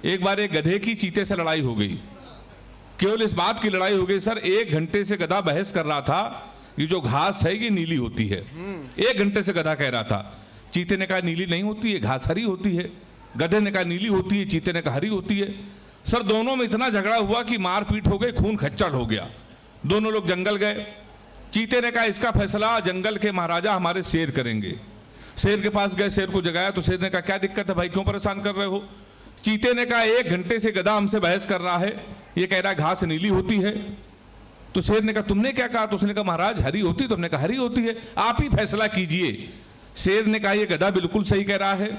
एक बार एक गधे की चीते से लड़ाई हो गई। केवल इस बात की लड़ाई हो गई सर, 1 घंटे से गधा बहस कर रहा था ये जो घास है ये नीली होती है। 1 घंटे से गधा कह रहा था। चीते ने कहा नीली नहीं होती है, घास हरी होती है। गधे ने कहा नीली होती है, चीते ने कहा हरी होती है। सर दोनों में इतना झगड़ा हुआ कि मारपीट हो गई, खून खच्चड़ हो गया। दोनों लोग जंगल गए। चीते ने कहा इसका फैसला जंगल के महाराजा हमारे शेर करेंगे। शेर के पास गए, शेर को जगाया तो शेर ने कहा क्या दिक्कत है भाई, क्यों परेशान कर रहे हो। चीते ने कहा 1 घंटे से गधा हमसे बहस कर रहा है, ये कह रहा है घास नीली होती है। तो शेर ने कहा तुमने क्या कहा। तो उसने कहा महाराज हरी होती। तो हमने कहा हरी होती है, आप ही फैसला कीजिए। शेर ने कहा ये गधा बिल्कुल सही कह रहा है,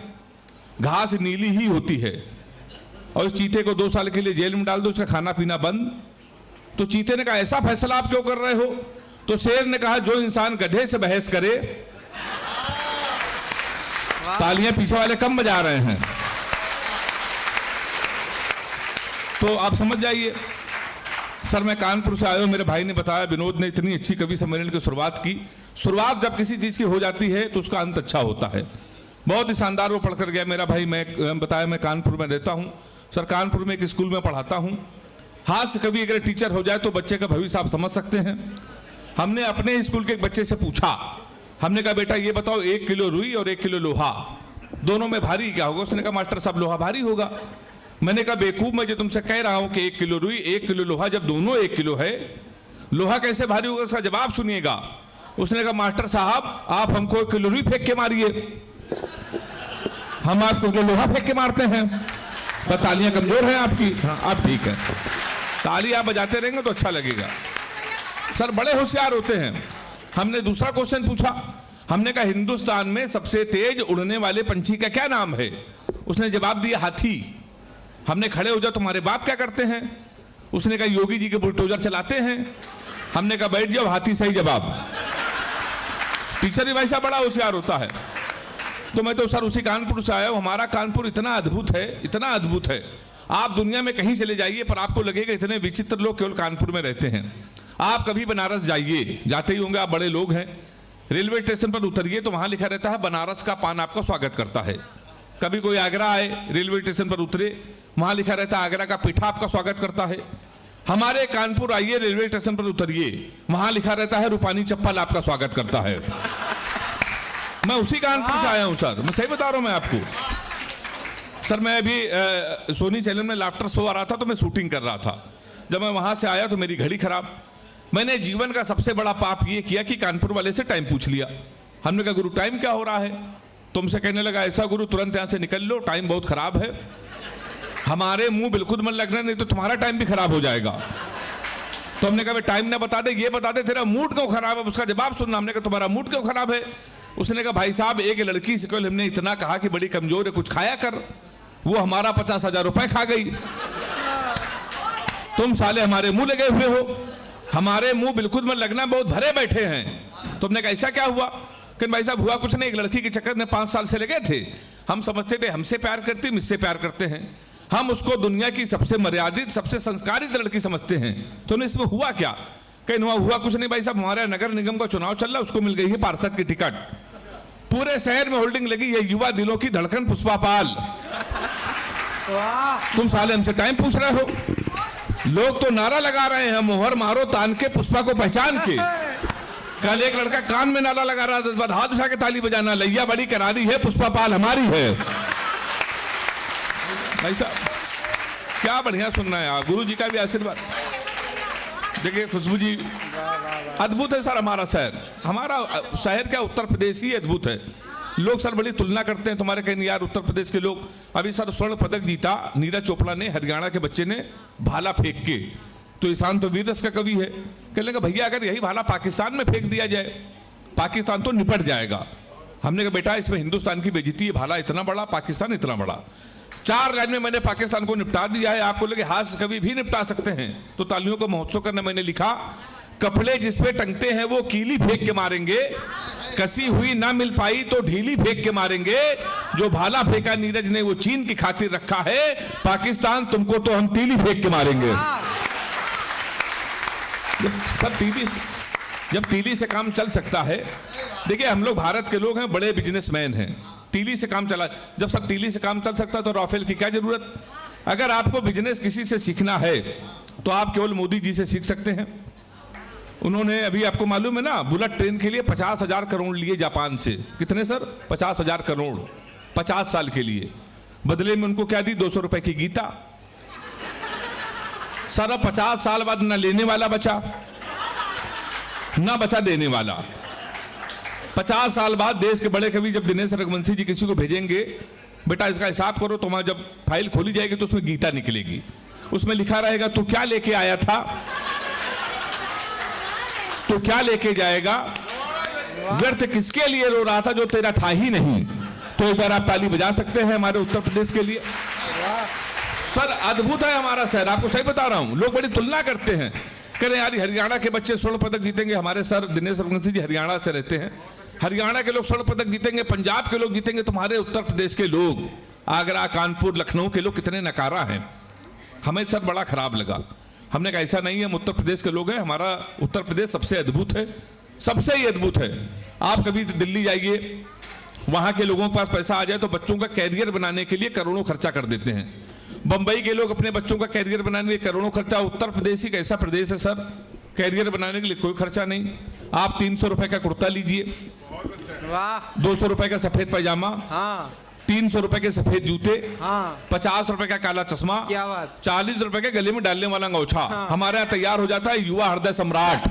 घास नीली ही होती है, और इस चीते को 2 साल के लिए जेल में डाल दो, उसका खाना पीना बंद। तो चीते ने कहा ऐसा फैसला आप क्यों कर रहे हो। तो शेर ने कहा जो इंसान गधे से बहस करे, तालियां पीछे वाले कम बजा रहे हैं, तो आप समझ जाइए। सर मैं कानपुर से आया हूं, मेरे भाई ने बताया विनोद ने इतनी अच्छी कवि सम्मेलन की शुरुआत की। शुरुआत जब किसी चीज की हो जाती है तो उसका अंत अच्छा होता है। बहुत ही शानदार वो पढ़कर गया मेरा भाई। मैं बताया मैं कानपुर में रहता हूं सर, कानपुर में एक स्कूल में पढ़ाता हूं। हास्य कवि अगर टीचर हो जाए तो बच्चे का भविष्य आप समझ सकते हैं। हमने अपने स्कूल के एक बच्चे से पूछा, हमने कहा बेटा ये बताओ 1 किलो रुई और 1 किलो लोहा दोनों में भारी क्या होगा। उसने कहा मास्टर साहब लोहा भारी होगा। मैंने कहा बेवकूफ, मैं जो तुमसे कह रहा हूं कि 1 किलो रुई 1 किलो लोहा, जब दोनों 1 किलो है लोहा कैसे भारी होगा, उसका जवाब सुनिएगा। उसने कहा मास्टर साहब आप हमको 1 किलो रुई फेंक के मारिए, हम आपको 1 किलो लोहा फेंक के मारते हैं। तो तालियां कमजोर हैं आपकी। हाँ आप ठीक है, ताली आप बजाते रहेंगे तो अच्छा लगेगा। सर बड़े होशियार होते हैं। हमने दूसरा क्वेश्चन पूछा, हमने कहा हिंदुस्तान में सबसे तेज उड़ने वाले पंछी का क्या नाम है। उसने जवाब दिया हाथी। हमने खड़े हो जाओ तुम्हारे बाप क्या करते हैं। उसने कहा योगी जी के बुलडोजर चलाते हैं। हमने कहा बैठ जाओ, हाथी सही जवाब। टीचर भी भाई साहब बड़ा होशियार होता है। तो मैं तो सर उसी कानपुर से आया हूं। हमारा कानपुर इतना अद्भुत है, इतना अद्भुत है, आप दुनिया में कहीं चले जाइए पर आपको लगेगा इतने विचित्र लोग केवल कानपुर में रहते हैं। आप कभी बनारस जाइए, जाते ही होंगे आप, बड़े लोग हैं। रेलवे स्टेशन पर उतरिए तो वहां लिखा रहता है बनारस का पान आपका स्वागत करता है। कभी कोई आगरा आए, रेलवे स्टेशन पर उतरे, वहां लिखा रहता है आगरा का पीठा आपका स्वागत करता है। हमारे कानपुर आइए, रेलवे स्टेशन पर उतरिए, वहां लिखा रहता है रूपानी चप्पल आपका स्वागत करता है। मैं उसी कानपुर से आया हूं सर, मैं सही बता रहा हूं मैं आपको। सर मैं अभी सोनी चैनल में लाफ्टर शो आ रहा था तो मैं शूटिंग कर रहा था। जब मैं वहां से आया तो मेरी घड़ी खराब। मैंने जीवन का सबसे बड़ा पाप ये किया कि कानपुर वाले से टाइम पूछ लिया। हमने कहा गुरु टाइम क्या हो रहा है। तुमसे कहने लगा ऐसा गुरु तुरंत यहां से निकल लो, टाइम बहुत खराब है। हमारे मुंह बिल्कुल मन लगना, नहीं तो तुम्हारा टाइम भी खराब हो जाएगा। तो हमने कहा टाइम ना बता दे, ये बता दे तेरा मूड क्यों खराब है, उसका जवाब सुनना। हमने कहा तुम्हारा मूड क्यों खराब है। उसने कहा भाई साहब एक लड़की से कल हमने इतना कहा कि बड़ी कमजोर है कुछ खाया कर, वो हमारा 50,000 रुपए खा गई। तुम साले हमारे मुंह लगे हुए हो, हमारे मुंह बिल्कुल मन लगना बहुत भरे बैठे हैं। तुमने कहा ऐसा क्या हुआ। कि भाई साहब हुआ कुछ नहीं, एक लड़की के चक्कर में 5 साल से लगे थे। हम समझते थे हमसे प्यार करती, मुझसे प्यार करते हैं, हम उसको दुनिया की सबसे मर्यादित सबसे संस्कारित लड़की समझते हैं। तो इसमें हुआ क्या। कहीं हुआ कुछ नहीं भाई साहब, हमारे नगर निगम का चुनाव चल रहा है, उसको मिल गई है पार्षद की टिकट। पूरे शहर में होल्डिंग लगी है युवा दिलों की धड़कन पुष्पा पाल। तुम साले हमसे टाइम पूछ रहे हो। लोग तो नारा लगा रहे हैं मोहर मारो तान के पुष्पा को पहचान के। कल एक लड़का कान में नारा लगा रहा था, बाद हाथ उठा के ताली बजाना, लैया बड़ी करारी है पुष्पा पाल हमारी है। भाई साहब क्या बढ़िया सुनना है आप, गुरु जी का भी आशीर्वाद। देखिए खुशबू जी अद्भुत है सर हमारा शहर। हमारा शहर क्या उत्तर प्रदेश ही अद्भुत है। लोग सर बड़ी तुलना करते हैं तुम्हारे, कहीं यार उत्तर प्रदेश के लोग। अभी सर स्वर्ण पदक जीता नीरज चोपड़ा ने, हरियाणा के बच्चे ने भाला फेंक के। तो ईशान तो वीर रस का कवि है, कहने लगा भैया अगर यही भाला पाकिस्तान में फेंक दिया जाए पाकिस्तान तो निपट जाएगा। हमने कहा बेटा इसमें हिंदुस्तान की बेइज्जती है, भाला इतना बड़ा पाकिस्तान इतना बड़ा। 4 लाइन में मैंने पाकिस्तान को निपटा दिया है। आपको लगे हास्य कवि भी निपटा सकते हैं तो तालियों का महोत्सव करना। मैंने लिखा कपड़े जिस पे टंगते हैं वो कीली फेंक के मारेंगे, कसी हुई ना मिल पाई तो ढीली फेंक के मारेंगे। जो भाला फेंका नीरज ने वो चीन की खातिर रखा है, पाकिस्तान तुमको तो हम तीली फेंक के मारेंगे। जब तीली से काम चल सकता है। देखिए हम लोग भारत के लोग हैं, बड़े बिजनेसमैन हैं, तीली से काम चला। जब सब तीली से काम चल सकता है तो राफेल की क्या जरूरत। अगर आपको बिजनेस किसी से सीखना है तो आप केवल मोदी जी से सीख सकते हैं। उन्होंने अभी आपको मालूम है ना, बुलेट ट्रेन के लिए 50,000 करोड़ लिए जापान से। कितने सर? 50,000 करोड़ 50 साल के लिए। बदले में उनको क्या दी? 200 रुपए की गीता। सर अब 50 साल बाद ना लेने वाला बचा ना बचा देने वाला। 50 साल बाद देश के बड़े कवि जब दिनेश रघुवंशी जी किसी को भेजेंगे, बेटा इसका हिसाब करो, तुम्हारा जब फाइल खोली जाएगी तो उसमें गीता निकलेगी। उसमें लिखा रहेगा तू क्या लेके आया था, तू क्या लेके जाएगा, व्यर्थ किसके लिए रो रहा था जो तेरा था ही नहीं। तो एक बार आप ताली बजा सकते हैं हमारे उत्तर प्रदेश के लिए। सर अद्भुत है हमारा शहर, आपको सही बता रहा हूं। लोग बड़ी तुलना करते हैं, कह रहे यार हरियाणा के बच्चे स्वर्ण पदक जीतेंगे। हमारे सर दिनेश रघुवंशी जी हरियाणा से रहते हैं। हरियाणा के लोग स्वर्ण पदक जीतेंगे, पंजाब के लोग जीतेंगे, तुम्हारे उत्तर प्रदेश के लोग, आगरा, कानपुर, लखनऊ के लोग कितने नकारा हैं। हमें सर बड़ा खराब लगा। हमने कहा ऐसा नहीं है, हम उत्तर प्रदेश के लोग हैं, हमारा उत्तर प्रदेश सबसे अद्भुत है, सबसे ही अद्भुत है। आप कभी दिल्ली जाइए, वहां के लोगों के पास पैसा आ जाए तो बच्चों का कैरियर बनाने के लिए करोड़ों खर्चा कर देते हैं। बंबई के लोग अपने बच्चों का कैरियर बनाने के लिए करोड़ों खर्चा। उत्तर प्रदेश एक ऐसा प्रदेश है सर, कैरियर बनाने के लिए कोई खर्चा नहीं। आप 300 रुपए का कुर्ता लीजिए, 200 रुपए का सफेद पैजामा, 300 रुपए के सफेद जूते, 50 रुपए का काला चश्मा, क्या बात, 40 रुपए के गले में डालने वाला अंगोछा, हमारे यहाँ तैयार हो जाता है युवा हृदय सम्राट।